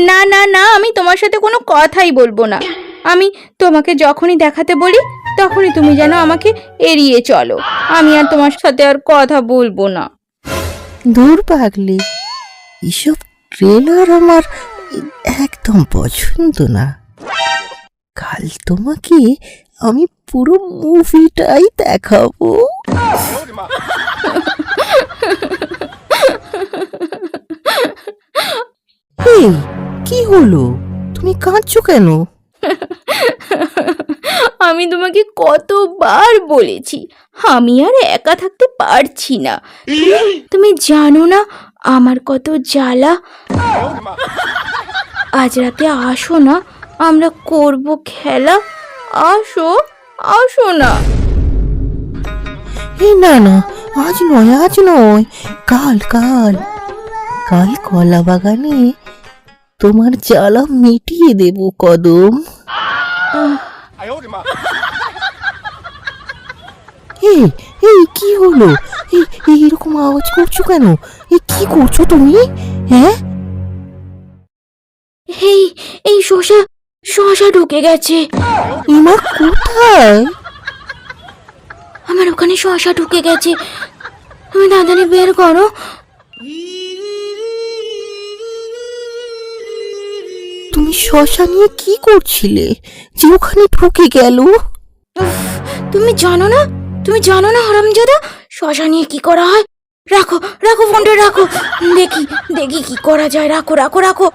না না না, আমি তোমার সাথে কোনো কথাই বলবো না। আমি তোমাকে যখনই দেখাতে বলি তখনই তুমি যেন আমাকে এড়িয়ে চলো। আমি আর তোমার সাথে আর কথা বলবো না। দূর পাগলি, এসব ট্রেলার আমার একদম পছন্দ না। কাল তোমাকে আমি পুরো মুভিটাই দেখাবো। এই, কি হলো? তুমি কাঁদছো কেন? আমি তোমাকে কতবার বলেছি আমি আর একা থাকতে পারছি না। তুমি জানো না আমার কত জ্বালা। আজ রাতে আসো না, আমরা করব খেলা। আসো, আসো না। এই না না, আজ নয়, আজ নয়, কাল কাল কাল কলা বাগানে তোমার জ্বালা মিটিয়ে দেব কদম। এই, এই কি হলো? এইরকম আওয়াজ করছো কেন? কি করছো তুমি? হ্যাঁ, এই এই শশা শশা ঢুকে গেছে। ইমা কোথায়? আমার ওখানে শশা ঢুকে গেছে, তুমি তাড়াতাড়ি বের করো। তুমি শশা নিয়ে কি করছিলে যে ওখানে ঢুকে গেল? তুমি জানো না, তুমি জানো না হারামজাদা, শশা নিয়ে কি করা হয়? রাখো রাখো, ফোনটা রাখো, দেখি দেখি কি করা যায়। রাখো রাখো রাখো।